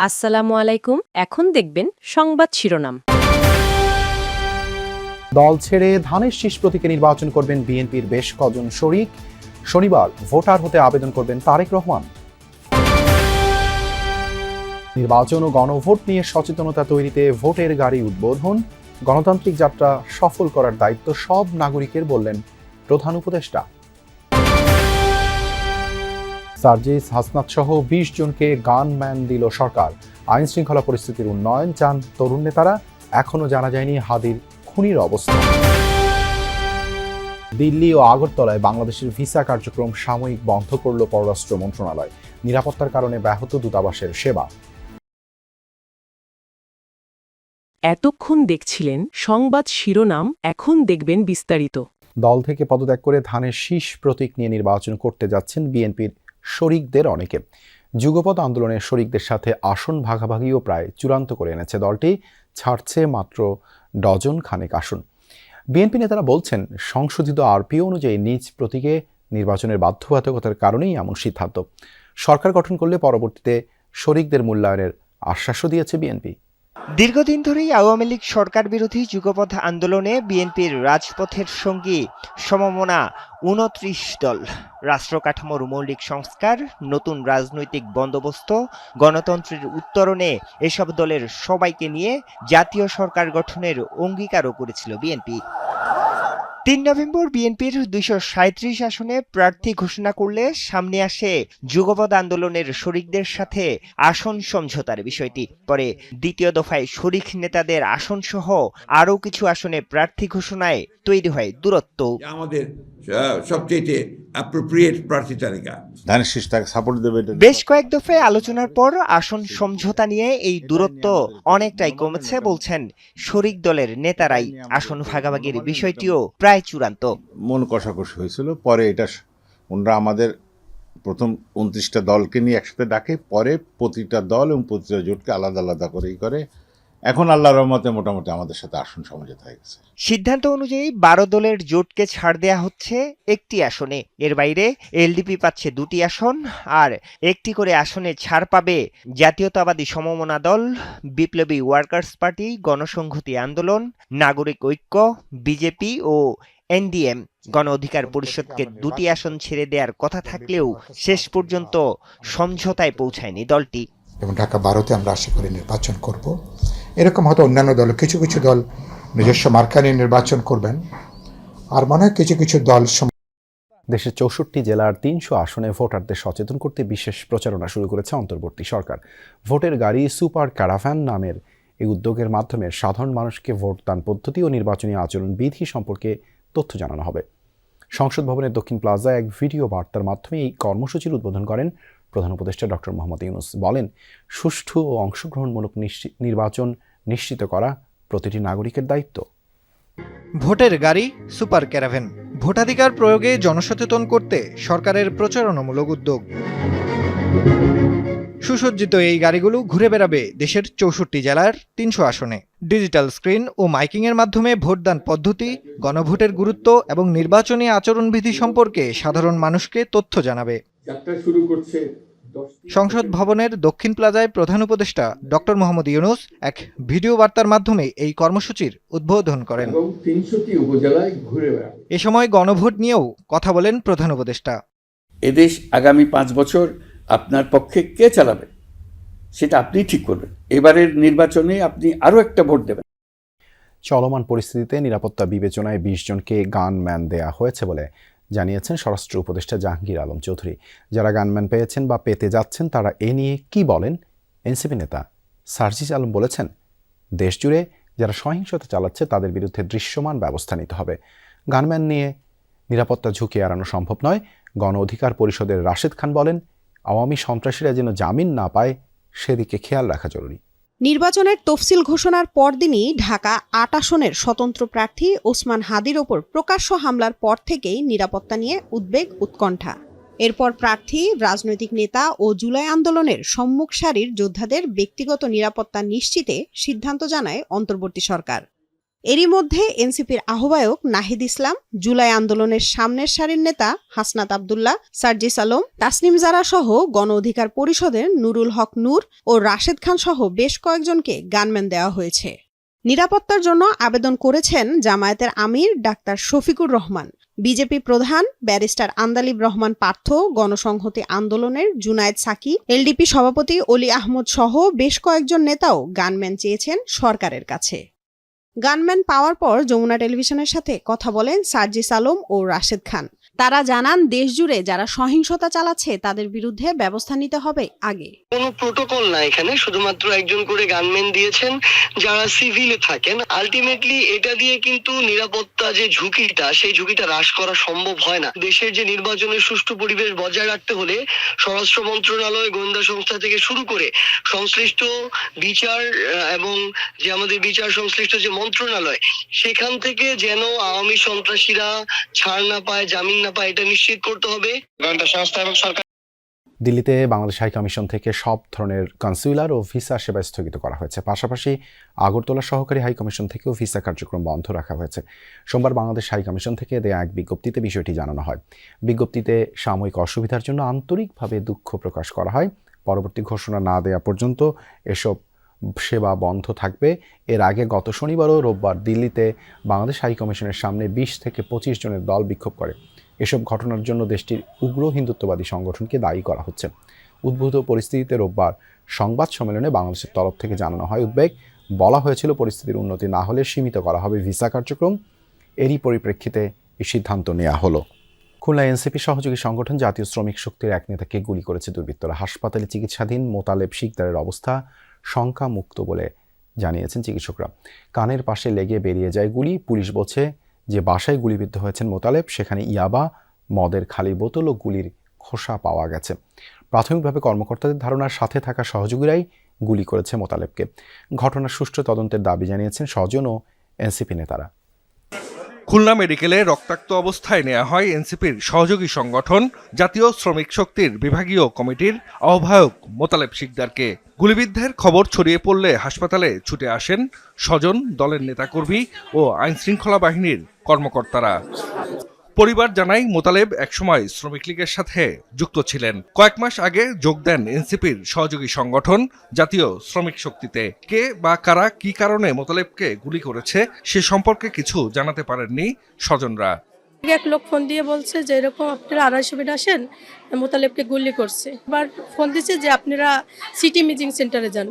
আসসালামু আলাইকুম। এখন দেখবেন সংবাদ শিরোনাম। দল ছেড়ে ধানের শীষ প্রতীকে নির্বাচন করবেন বিএনপির বেশ কজন শরিক। শনিবার ভোটার হতে আবেদন করবেন তারেক রহমান। নির্বাচন ও গণভোট নিয়ে সচেতনতা তৈরিতে ভোটের গাড়ি উদ্বোধন। গণতান্ত্রিক যাত্রা সফল করার দায়িত্ব সব নাগরিকের, বললেন প্রধান উপদেষ্টা। সার্জিস হাসনাত সহ ২০ জনকে গানম্যান দিল সরকার। আইন শৃঙ্খলা পরিস্থিতির উন্নয়ন চান তরুণ নেতারা। এখনো জানা যায়নি হাদির খুনির অবস্থা। দিল্লি ও আগরতলায় বাংলাদেশের ভিসা কার্যক্রম সাময়িক বন্ধ করল পররাষ্ট্র মন্ত্রণালয়। নিরাপত্তার কারণে ব্যাহত দূতাবাসের সেবা। এতক্ষণ দেখছিলেন সংবাদ শিরোনাম, এখন দেখবেন বিস্তারিত। দল থেকে পদত্যাগ করে ধানের শীষ প্রতীক নিয়ে নির্বাচন করতে যাচ্ছেন বিএনপির শরিকদের অনেকে। যুগপৎ আন্দোলনের শরিকদের সাথে আসন ভাগাভাগিও প্রায় চূড়ান্ত করে এনেছে দলটি। ছাড়ছে মাত্র ডজন খানেক আসন। বিএনপি নেতারা বলছেন, সংশোধিত আরপিও অনুযায়ী নিজ প্রতীকে নির্বাচনের বাধ্যবাধকতার কারণেই এমন সিদ্ধান্ত। সরকার গঠন করলে পরবর্তীতে শরিকদের মূল্যায়নের আশ্বাসও দিয়েছে বিএনপি। দীর্ঘদিন ধরেই আওয়ামী লীগ সরকার বিরোধী যুগপৎ আন্দোলনে বিএনপির রাজপথের সঙ্গী সমমনা ২৯ দল। রাষ্ট্র কাঠামোর মৌলিক সংস্কার, নতুন রাজনৈতিক বন্দোবস্ত, গণতন্ত্রের উত্তরণে এসব দলের সবাইকে নিয়ে জাতীয় সরকার গঠনের অঙ্গীকারও করেছিল বিএনপি। ৩ নভেম্বর বিএনপির ২৩৭ আসনে প্রার্থী ঘোষণা করলে সামনে আসে যুগপৎ আন্দোলনের শরিকদের সাথে আসন সমঝোতার বিষয়টি। পরে দ্বিতীয় দফায় শরিক নেতাদের আসনসহ আরও কিছু আসনে প্রার্থী ঘোষণায় তৈরি হয় দূরত্ব। আমাদের সবচেয়ে অ্যাপ্রোপ্রিয়েট প্রার্থী তালিকা ধানের শীষ তাকে সাপোর্ট দেবে। বেশ কয়েক দফায় আলোচনার পর আসন সমঝোতা নিয়ে এই দূরত্ব অনেকটাই কমেছে বলছেন শরিক দলের নেতারাই। আসন ভাগাভাগির বিষয়টিও প্রায় চূড়ান্ত। মন কষাকষি হয়েছিল, পরে এটা ওনারা আমাদের প্রথম ২৯টা দলকে নিয়ে একসাথে ডাকে, পরে প্রতিটা দল এবং প্রতিটা জোটকে আলাদা আলাদা করেই করে। এখন আল্লাহর রহমতে মোটামুটি আমাদের সাথে আসন সমঝোতা হয়ে গেছে। সিদ্ধান্ত অনুযায়ী ১২ দলের জোটকে ছাড় দেয়া হচ্ছে একটি আসনে। এর বাইরে এলডিপি পাচ্ছে ২টি আসন, আর একটি করে আসনে ছাড় পাবে জাতীয়তাবাদী সমমনা দল, বিপ্লবী ওয়ার্কার্স পার্টি, গণসংহতি আন্দোলন, নাগরিক ঐক্য, বিজেপি ও এনডিএম। গণ অধিকার পরিষদকে ২টি আসন ছেড়ে দেওয়ার কথা থাকলেও শেষ পর্যন্ত সমঝোতায় পৌঁছায়নি দলটি। এবং ঢাকা ১২তে আমরা আশা করি নির্বাচন করব। এরকম হয়তো অন্যান্য দল, কিছু কিছু দল নিজস্ব মার্কা নিয়ে নির্বাচন করবেন, আর মনে হয় কিছু কিছু দল। দেশের ৬৪ জেলার ৩০০ আসনে ভোটারদের সচেতন করতে বিশেষ প্রচারণা শুরু করেছে অন্তর্বর্তী সরকার। ভোটের গাড়ি সুপার ক্যারাভ্যান নামের এই উদ্যোগের মাধ্যমে সাধারণ মানুষকে ভোটদান পদ্ধতি ও নির্বাচনী আচরণ বিধি সম্পর্কে তথ্য জানানো হবে। সংসদ ভবনের দক্ষিণ প্লাজায় এক ভিডিও বার্তার মাধ্যমে এই কর্মসূচির উদ্বোধন করেন প্রধান উপদেষ্টা ডক্টর মোহাম্মদ ইউনূস। বলেন, সুষ্ঠু ও অংশগ্রহণমূলক নির্বাচন নিশ্চিত করা প্রতিটি নাগরিকের দায়িত্ব। ভোটের গাড়ি সুপার ক্যারাভ্যান, ভোটাধিকার প্রয়োগে জনসচেতন করতে সরকারের প্রচারণামূলক উদ্যোগ। সুসজ্জিত এই গাড়িগুলো ঘুরে বেড়াবে দেশের ৬৪ জেলার ৩০০ আসনে। ডিজিটাল স্ক্রিন ও মাইকিংয়ের মাধ্যমে ভোটদান পদ্ধতি, গণভোটের গুরুত্ব এবং নির্বাচনী আচরণবিধি সম্পর্কে সাধারণ মানুষকে তথ্য জানাবে। সংসদ ভবনের দক্ষিণ প্লাজায় প্রধান উপদেষ্টা ডক্টর মোহাম্মদ ইউনূস এক ভিডিও বার্তার মাধ্যমে এই কর্মসূচির উদ্বোধন করেন। এ সময় গণভোট নিয়েও কথা বলেন প্রধান উপদেষ্টা। এদেশ আগামী ৫ বছর আপনার পক্ষে কে চালাবে সেটা আপনি ঠিক করবেন। এবারের নির্বাচনে আপনি আরও একটা ভোট দেবেন। চলমান পরিস্থিতিতে নিরাপত্তা বিবেচনায় ২০ জনকে গানম্যান দেয়া হয়েছে বলে জানিয়েছেন স্বরাষ্ট্র উপদেষ্টা জাহাঙ্গীর আলম চৌধুরী। যারা গানম্যান পেয়েছেন বা পেতে যাচ্ছেন তারা এ নিয়ে কি বলেন? এনসিপি নেতা সার্জিস আলম বলেছেন, দেশজুড়ে যারা সহিংসতা চালাচ্ছে তাদের বিরুদ্ধে দৃশ্যমান ব্যবস্থা নিতে হবে। গানম্যান নিয়ে নিরাপত্তা ঝুঁকি এড়ানো সম্ভব নয়। গণ অধিকার পরিষদের রাশেদ খান বলেন, আওয়ামী সন্ত্রাসীরা যেন জামিন না পায় সেদিকে খেয়াল রাখা জরুরি। নির্বাচনের তফসিল ঘোষণার পরদিনই ঢাকা ৮ আসনের স্বতন্ত্র প্রার্থী ওসমান হাদির ওপর প্রকাশ্য হামলার পর থেকেই নিরাপত্তা নিয়ে উদ্বেগ উৎকণ্ঠা। এরপর প্রার্থী, রাজনৈতিক নেতা ও জুলাই আন্দোলনের সম্মুখ সারির যোদ্ধাদের ব্যক্তিগত নিরাপত্তা নিশ্চিতে সিদ্ধান্ত জানায় অন্তর্বর্তী সরকার। এরই মধ্যে এনসিপির আহ্বায়ক নাহিদ ইসলাম, জুলাই আন্দোলনের সামনের সারির নেতা হাসনাত আব্দুল্লাহ, সার্জিস আলম, তাসনিম জারা সহ গণ অধিকার পরিষদের নুরুল হক নূর ও রাশেদ খান সহ বেশ কয়েকজনকে গানম্যান দেওয়া হয়েছে। নিরাপত্তার জন্য আবেদন করেছেন জামায়াতের আমির ডাক্তার শফিকুর রহমান, বিজেপি প্রধান ব্যারিস্টার আন্দালিব রহমান পার্থ, গণসংহতি আন্দোলনের জুনায়েদ সাকি, এলডিপি সভাপতি অলি আহমদ সহ বেশ কয়েকজন নেতাও গানম্যান চেয়েছেন সরকারের কাছে। গানম্যান পাওয়ার পর যমুনা টেলিভিশনের সাথে কথা বলেন সার্জিস আলম ও রাশেদ খান। তারা জানান, দেশজুড়ে যারা সহিংসতা চালাচ্ছে তাদের বিরুদ্ধে ব্যবস্থা নিতে হবে আগে। কোনো প্রোটোকল না, এখানে শুধুমাত্র একজন করে গানম্যান দিয়েছেন যারা সিভিলে থাকেন। আলটিমেটলি এটা দিয়ে কিন্তু নিরাপত্তা যে ঝুঁকিটা, সেই ঝুঁকিটা হ্রাস করা সম্ভব হয় না। দেশের যে নির্বাচনের সুষ্ঠু পরিবেশ বজায় রাখতে হলে স্বরাষ্ট্র মন্ত্রণালয়, গোয়েন্দা সংস্থা থেকে শুরু করে সংশ্লিষ্ট বিচার এবং যে আমাদের বিচার সংশ্লিষ্ট যে মন্ত্রণালয়, সেখান থেকে যেন আওয়ামী সন্ত্রাসীরা ছাড় না পায়, জামিন না পায়, এটা নিশ্চিত করতে হবে। গোয়েন্দা সংস্থা এবং সরকার। দিল্লিতে বাংলাদেশ হাই কমিশন থেকে সব ধরনের কনসুলার ও ভিসা সেবা স্থগিত করা হয়েছে। পাশাপাশি আগরতলা সহকারী হাই কমিশন থেকেও ভিসা কার্যক্রম বন্ধ রাখা হয়েছে। সোমবার বাংলাদেশ হাই কমিশন থেকে দেয়া এক বিজ্ঞপ্তিতে বিষয়টি জানানো হয়। বিজ্ঞপ্তিতে সাময়িক অসুবিধার জন্য আন্তরিকভাবে দুঃখ প্রকাশ করা হয়। পরবর্তী ঘোষণা না দেয়া পর্যন্ত এসব সেবা বন্ধ থাকবে। এর আগে গত শনিবার ও রোববার দিল্লিতে বাংলাদেশ হাই কমিশনের সামনে 20 থেকে 25 জনের দল বিক্ষোভ করে। এসব ঘটনার জন্য দেশটির উগ্র হিন্দুত্ববাদী সংগঠনকে দায়ী করা হচ্ছে। উদ্ভূত পরিস্থিতিতে রোববার সংবাদ সম্মেলনে বাংলাদেশের তরফ থেকে জানানো হয় উদ্বেগ। বলা হয়েছিল, পরিস্থিতির উন্নতি না হলে সীমিত করা হবে ভিসা কার্যক্রম। এরই পরিপ্রেক্ষিতে এই সিদ্ধান্ত নেওয়া হলো। খুলনা এনসিপি সহযোগী সংগঠন জাতীয় শ্রমিক শক্তির এক নেতাকে গুলি করেছে দুর্বৃত্তরা। হাসপাতালে চিকিৎসাধীন মোতালেব শিকদারের অবস্থা শঙ্কামুক্ত বলে জানিয়েছেন চিকিৎসকরা। কানের পাশে লেগে বেরিয়ে যায় গুলি। পুলিশ বলছে যে বাসায় গুলিবিদ্ধ হয়েছেন মোতালেব, সেখানে ইয়াবা, মদের খালি বোতল ও গুলির খোসা পাওয়া গেছে। প্রাথমিকভাবে কর্মকর্তাদের ধারণার সাথে থাকা সহযোগীরাই গুলি করেছে মোতালেবকে। ঘটনার সুষ্ঠু তদন্তের দাবি জানিয়েছেন স্বজন ও এনসিপি নেতারা। খুলনা মেডিকেলে রক্তাক্ত অবস্থায় নেওয়া হয় এনসিপির সহযোগী সংগঠন জাতীয় শ্রমিক শক্তির বিভাগীয় কমিটির আহ্বায়ক মোতালেব শিকদারকে। গুলিবিদ্ধের খবর ছড়িয়ে পড়লে হাসপাতালে ছুটে আসেন স্বজন, দলের নেতাকর্মী ও আইনশৃঙ্খলা বাহিনীর কর্মকর্তারা। পরিবার জানায়, মোতালেব একসময় শ্রমিক লীগের সাথে যুক্ত ছিলেন। কয়েক মাস আগে যোগ দেন এনসিপির সহযোগী সংগঠন জাতীয় শ্রমিক শক্তিতে। কে বা কারা কি কারণে মোতালেবকে গুলি করেছে সে সম্পর্কে কিছু জানাতে পারেননি স্বজনরা। এক লোক ফোন দিয়ে বলছে যে এরকম আপনারা 250 মিনিট আসেন, মোতালেবকে গুলি করছে। এবার ফোন দিচ্ছে যে আপনারা সিটি ইমেজিং সেন্টারে যান।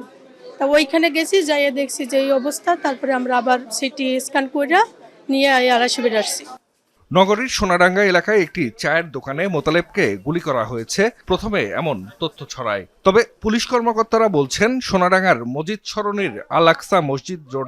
তা ওইখানে গেছি, যাইয়ে দেখছি যে এই অবস্থা। তারপরে আমরা আবার সিটি স্ক্যান করে নিয়ে 250 মিনিট আসছি। নগরীর সোনাডাঙ্গা এলাকায় একটি চায়ের দোকানে মোতালেবকে গুলি করা হয়েছে প্রথমে এমন তথ্য ছড়ায়। তবে পুলিশ কর্মকর্তারা বলছেন, সোনাডাঙ্গার মজিদ সরণির আল আকসা মসজিদ রোড